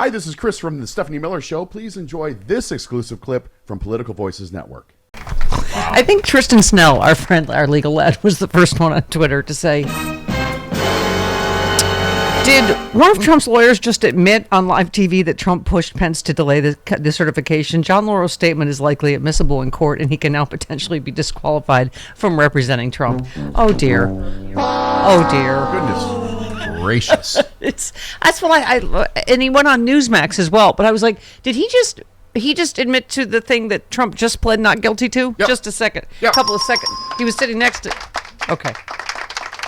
Hi, this is Chris from the Stephanie Miller Show. Please enjoy this exclusive clip from Political Voices Network. I think Tristan Snell, our friend, our legal lad, was the first one on Twitter to say, did one of Trump's lawyers just admit on live TV that Trump pushed Pence to delay the certification? John Laurel's statement is likely admissible in court, and he can now potentially be disqualified from representing Trump. Oh, dear. Oh, dear. Goodness gracious. That's what and he went on Newsmax as well, but I was like, did he just admit to the thing that Trump just pled not guilty to? Yep. Just a second. Yep. Couple of seconds. He was sitting next to... Okay.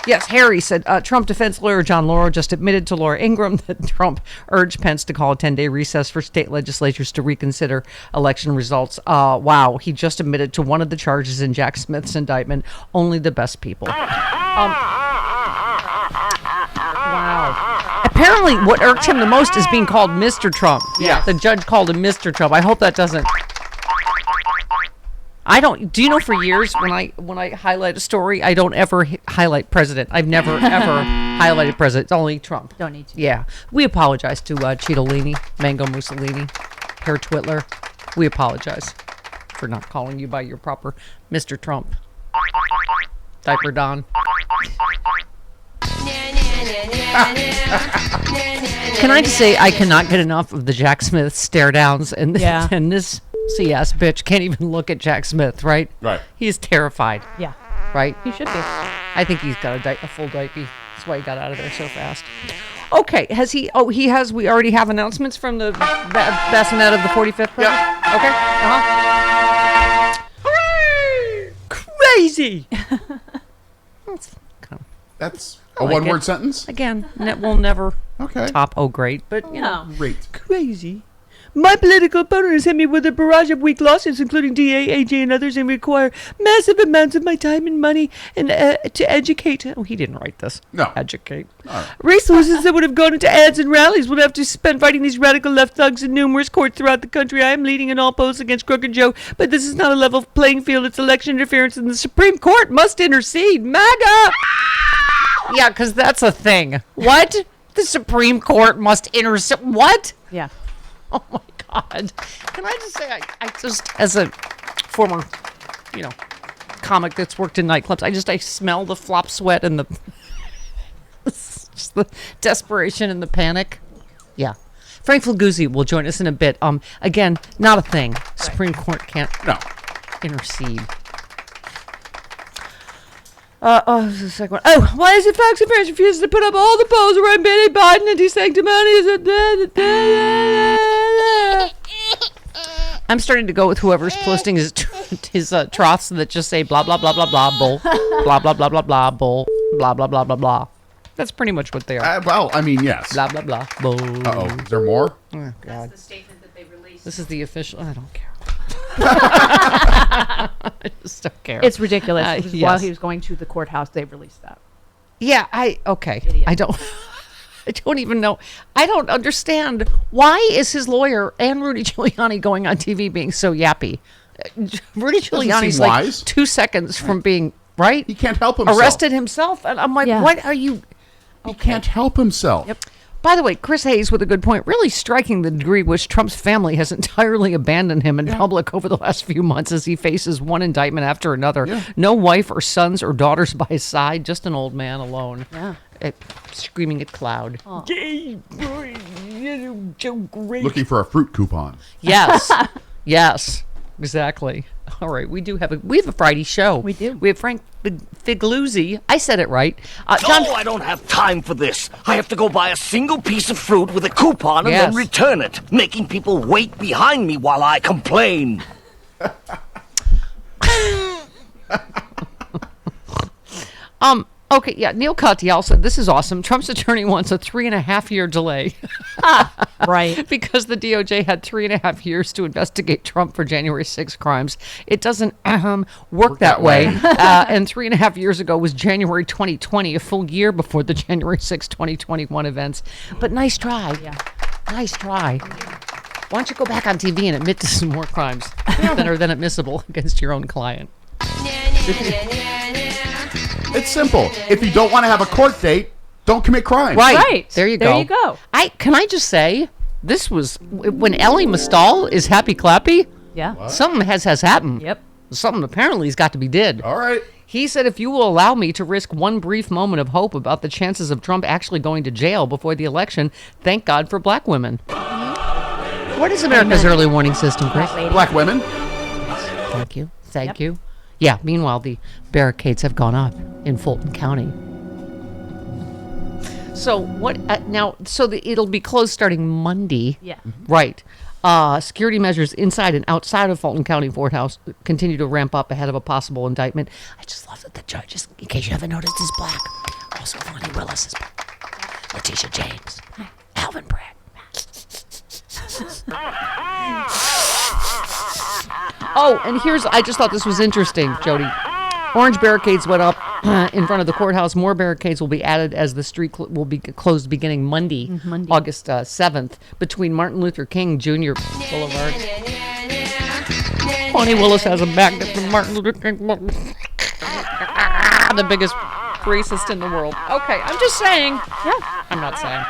Yes, Harry said Trump defense lawyer John Laurel just admitted to Laura Ingraham that Trump urged Pence to call a 10-day recess for state legislatures to reconsider election results. Wow, he just admitted to one of the charges in Jack Smith's indictment. Only the best people. Wow. Apparently, what irked him the most is being called Mr. Trump. Yeah. The judge called him Mr. Trump. I hope that doesn't... Do you know, for years when I highlight a story, I don't ever highlight president. I've never ever highlighted president. It's only Trump. Don't need to. Yeah. We apologize to Cittadini, Mango Mussolini, Herr Twitler. We apologize for not calling you by your proper Mr. Trump. Diaper Don. Can I just say I cannot get enough of the Jack Smith stare downs and this CS bitch can't even look at Jack Smith, right? Right. He's terrified. Yeah. Right? He should be. I think he's got a full diaper. That's why he got out of there so fast. Okay. Has he? Oh, he has. We already have announcements from the bassinet of the 45th president? Yeah. Okay. Hooray! Crazy! That's I a like one-word it. sentence? Again, we'll never Okay. top great, but you know. Great. Crazy. My political opponent has hit me with a barrage of weak lawsuits, including DA, AJ, and others, and require massive amounts of my time and money and to educate. Oh, he didn't write this. No. Educate. Right. Resources that would have gone into ads and rallies would have to spend fighting these radical left thugs in numerous courts throughout the country. I am leading in all posts against Crooked Joe, but this is not a level playing field. It's election interference, and the Supreme Court must intercede. MAGA! Yeah, because that's a thing. What? The Supreme Court must intercede. What? Yeah. Oh my God. Can I just say, I just, as a former, comic that's worked in nightclubs, I smell the flop sweat and just the desperation and the panic. Yeah. Frank Flaguzzi will join us in a bit. Again, not a thing. Supreme Court can't intercede. This is the second one. Oh, why is it Fox Affairs refuses to put up all the polls around Benny Biden and his sanctimonious? I'm starting to go with whoever's posting his troths that just say blah blah blah blah blah bull, blah blah blah blah blah bull, blah blah blah blah blah. That's pretty much what they are. Well, I mean, yes. Blah blah blah bull. Uh-oh. Is there more? Oh, God. That's the statement that they released. This is the official. I don't care. I just don't care. It's ridiculous. Yes. While he was going to the courthouse, they released that. Yeah, okay. Idiot. I don't even know. I don't understand. Why is his lawyer and Rudy Giuliani going on TV being so yappy? Rudy Giuliani's seem like wise. 2 seconds from being, right? He can't help himself. Arrested himself. And I'm like, Yeah. what are you? He can't help himself. Yep. By the way, Chris Hayes with a good point, really striking the degree which Trump's family has entirely abandoned him in public over the last few months as he faces one indictment after another. Yeah. No wife or sons or daughters by his side, just an old man alone. Yeah. Screaming at cloud. Looking for a fruit coupon. Yes. Yes. Exactly. All right, we have a Friday show. We do. We have Frank Figluzzi. I said it right. John. I don't have time for this. I have to go buy a single piece of fruit with a coupon and then return it, making people wait behind me while I complain. Okay, yeah, Neil Katyal said, this is awesome. Trump's attorney wants a 3.5-year delay. Right. Because the DOJ had 3.5 years to investigate Trump for January 6 crimes. It doesn't work that way. And 3.5 years ago was January 2020, a full year before the January 6, 2021 events. But nice try. Yeah. Nice try. Why don't you go back on TV and admit to some more crimes that are then admissible against your own client? It's simple. If you don't want to have a court date, don't commit crime. Right. Right. There you go. There you go. Can I just say, This was when Ellie Mastal is happy clappy. Yeah. Something has happened. Yep. Something apparently has got to be did. All right. He said, if you will allow me to risk one brief moment of hope about the chances of Trump actually going to jail before the election, thank God for black women. What is America's early warning system, Chris? Black women. Thank you. Thank you. Yeah, meanwhile, the barricades have gone up in Fulton County. So what now? So it'll be closed starting Monday. Yeah. Right. Security measures inside and outside of Fulton County Courthouse continue to ramp up ahead of a possible indictment. I just love that the judges, in case you haven't noticed, is black. Also, Fonnie Willis is black. Letitia James. Alvin Bragg. Oh, and I just thought this was interesting, Jody. Orange barricades went up in front of the courthouse. More barricades will be added as the street will be closed beginning Monday. August 7th, between Martin Luther King Jr. Boulevard. Fonnie Willis has a magnet from Martin Luther King. The biggest racist in the world. Okay, I'm just saying. Yeah. I'm not saying.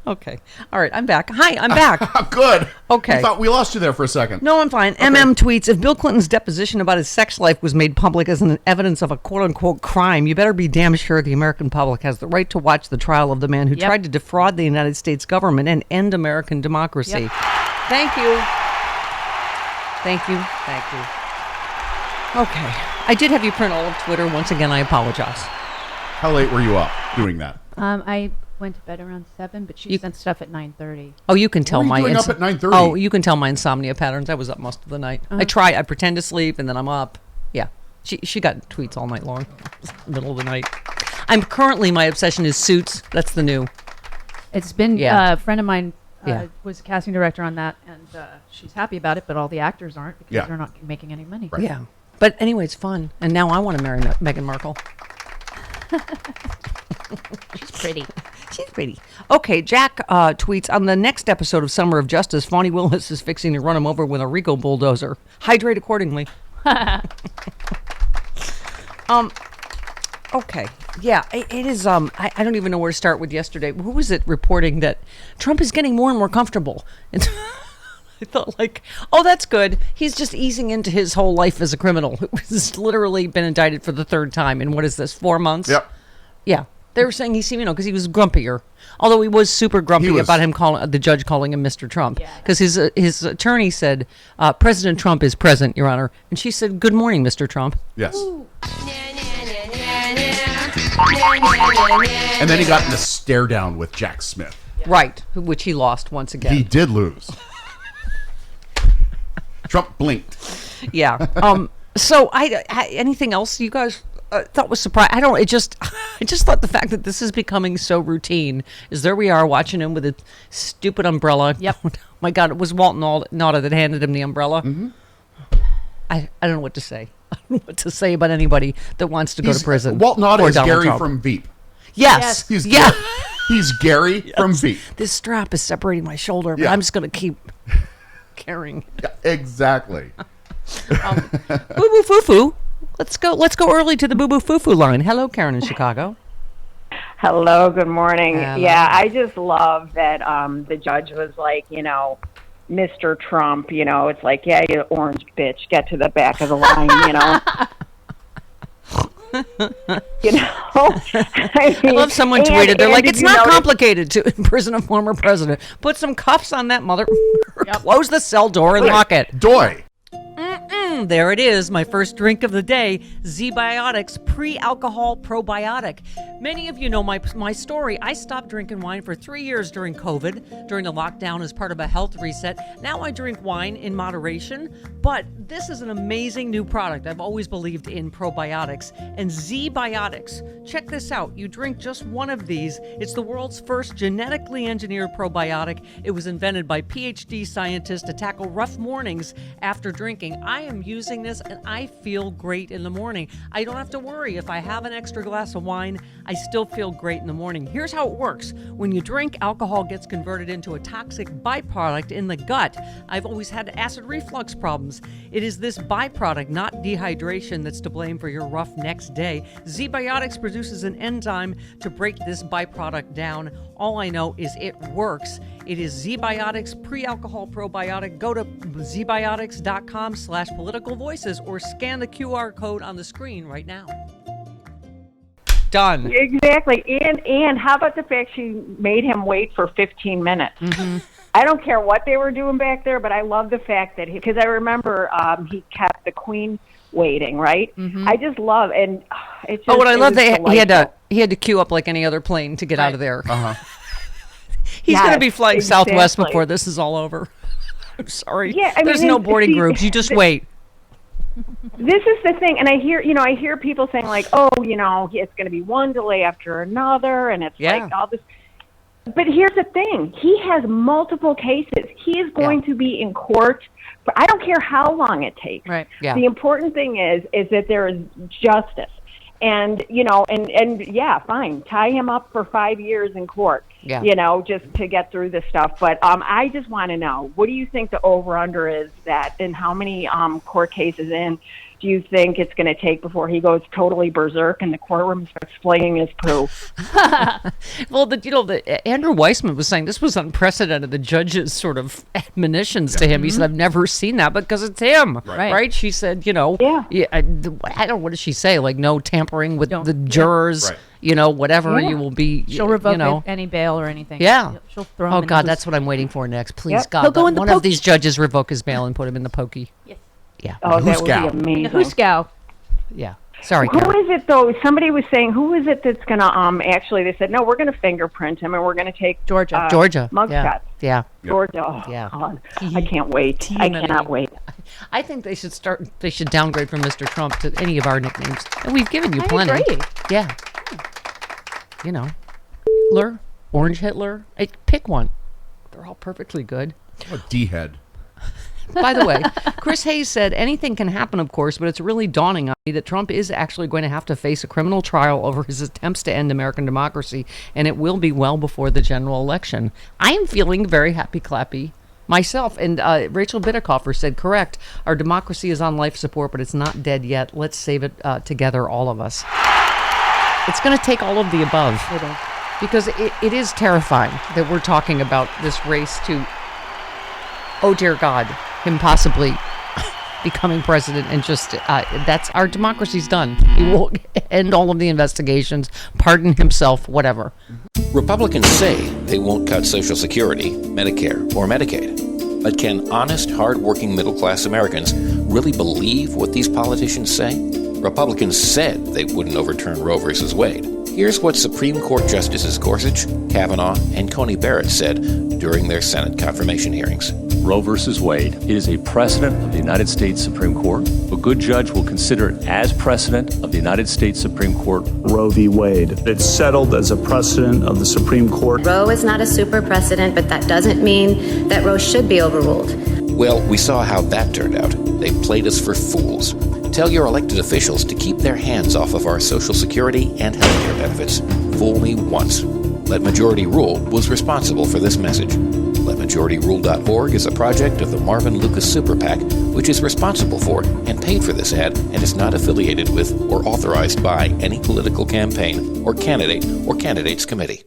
Okay. All right, I'm back. Hi, I'm back. Good. Okay. I thought we lost you there for a second. No, I'm fine. Okay. MM tweets, if Bill Clinton's deposition about his sex life was made public as an evidence of a quote-unquote crime, you better be damn sure the American public has the right to watch the trial of the man who tried to defraud the United States government and end American democracy. Yep. Thank you. Thank you. Thank you. Okay. I did have you print all of Twitter. Once again, I apologize. How late were you up doing that? I went to bed around 7, but she sent stuff at 9:30. Oh, you can tell What are you my doing up at 9:30? Oh, you can tell my insomnia patterns. I was up most of the night. I pretend to sleep and then I'm up. Yeah. She got tweets all night long. Middle of the night. My obsession is Suits. That's the new. It's been a friend of mine Yeah. was a casting director on that, and she's happy about it, but all the actors aren't because they're not making any money. Right. Yeah. But anyway, it's fun. And now I want to marry Meghan Markle. She's pretty. She's pretty. Okay, Jack tweets, on the next episode of Summer of Justice, Fonnie Willis is fixing to run him over with a Rico bulldozer. Hydrate accordingly. Okay. Yeah, it is. I don't even know where to start with yesterday. Who was it reporting that Trump is getting more and more comfortable? And I thought, oh, that's good. He's just easing into his whole life as a criminal. He's literally been indicted for the third time in, 4 months? Yep. Yeah. They were saying he seemed, because he was grumpier. Although he was super grumpy about him the judge calling him Mr. Trump. Because his attorney said, President Trump is present, Your Honor. And she said, good morning, Mr. Trump. Yes. And then he got in a stare down with Jack Smith. Right. Which he lost once again. He did lose. Trump blinked. Yeah. So anything else you guys thought was surprising? I just thought the fact that this is becoming so routine is there we are watching him with a stupid umbrella. Yep. Oh my God, it was Walton Nauta that handed him the umbrella. Mm-hmm. I don't know what to say. I don't know what to say about anybody that wants to go to prison. Walt Nauta is Donald Gary Trump. from Veep. Yes. He's Gary from Veep. This strap is separating my shoulder, but Yeah. I'm just going to keep carrying. Yeah, exactly. Boo boo foo foo. Let's go early to the boo boo foo foo line. Hello, Karen in Chicago. Hello, good morning. Hello. Yeah, I just love that the judge was like, Mr. Trump, it's like, yeah, you orange bitch, get to the back of the line, I love someone tweeted, they're like, it's not complicated to imprison a former president. Put some cuffs on that mother, close the cell door and lock it. Doy. There it is, my first drink of the day, Z-Biotics pre-alcohol probiotic. Many of you know my story. I stopped drinking wine for 3 years during COVID, during the lockdown as part of a health reset. Now I drink wine in moderation, but this is an amazing new product. I've always believed in probiotics. And Z-Biotics, check this out. You drink just one of these. It's the world's first genetically engineered probiotic. It was invented by PhD scientists to tackle rough mornings after drinking. I am using this, and I feel great in the morning. I don't have to worry. If I have an extra glass of wine, I still feel great in the morning. Here's how it works. When you drink, alcohol gets converted into a toxic byproduct in the gut. I've always had acid reflux problems. It is this byproduct, not dehydration, that's to blame for your rough next day. Z-Biotics produces an enzyme to break this byproduct down. All I know is it works. It is Z-Biotics Pre-Alcohol Probiotic. Go to zbiotics.com/political voices or scan the QR code on the screen right now. Done. Exactly. And how about the fact she made him wait for 15 minutes? Mm-hmm. I don't care what they were doing back there, but I love the fact that because I remember he kept the Queen waiting, right? Mm-hmm. I just love, and it's just, what I love that he had to queue up like any other plane to get out of there. Uh-huh. He's going to be flying Southwest before this is all over. I'm sorry. Yeah, there's no boarding groups. You just wait. This is the thing, and I hear people saying like, oh, it's going to be one delay after another, and it's like all this. But here's the thing: he has multiple cases. He is going to be in court. But I don't care how long it takes. Right. Yeah. The important thing is that there is justice, and fine, tie him up for 5 years in court. Yeah. Just to get through this stuff. But I just want to know, what do you think the over/under is that, and how many court cases in do you think it's going to take before he goes totally berserk in the courtroom, starts flinging his poo? Well, Andrew Weissman was saying this was unprecedented. The judge's sort of admonitions to him. He said, "I've never seen that because it's him." Right? She said, I don't know, what did she say? Like, no tampering with the jurors. Right. Whatever you will be. She'll revoke any bail or anything. Yeah. She'll throw him. Oh God, that's what I'm waiting for next. Please, God, one of these judges revoke his bail and put him in the pokey. Yes. Yeah. Oh, that would be amazing. Huskow. Yeah. Sorry. Who is it though? Somebody was saying, who is it that's gonna actually? They said, no, we're gonna fingerprint him and we're gonna take Georgia mugshots. Yeah. Georgia. Oh, yeah. God. I can't wait. I cannot wait. I think they should downgrade from Mr. Trump to any of our nicknames, and we've given you plenty. Agree. Yeah. Hitler, Orange Hitler. Pick one. They're all perfectly good. A D-head. By the way, Chris Hayes said, anything can happen, of course, but it's really dawning on me that Trump is actually going to have to face a criminal trial over his attempts to end American democracy, and it will be well before the general election. I am feeling very happy-clappy myself. And Rachel Bitterkoffer said, correct, our democracy is on life support, but it's not dead yet. Let's save it together, all of us. It's going to take all of the above. Because it is terrifying that we're talking about this race to, oh dear God, him possibly becoming president, and just that's our democracy's done. He will end all of the investigations, pardon himself, whatever. Republicans say they won't cut Social Security, Medicare, or Medicaid. But can honest, hard-working middle-class Americans really believe what these politicians say? Republicans said they wouldn't overturn Roe v. Wade. Here's what Supreme Court Justices Gorsuch, Kavanaugh, and Coney Barrett said during their Senate confirmation hearings. Roe v. Wade, it is a precedent of the United States Supreme Court. A good judge will consider it as precedent of the United States Supreme Court. Roe v. Wade. It's settled as a precedent of the Supreme Court. Roe is not a super precedent, but that doesn't mean that Roe should be overruled. Well, we saw how that turned out. They played us for fools. Tell your elected officials to keep their hands off of our Social Security and health care benefits. Fool me once. Let Majority Rule was responsible for this message. LetMajorityRule.org is a project of the Marvin Lucas Super PAC, which is responsible for and paid for this ad and is not affiliated with or authorized by any political campaign or candidate or candidates committee.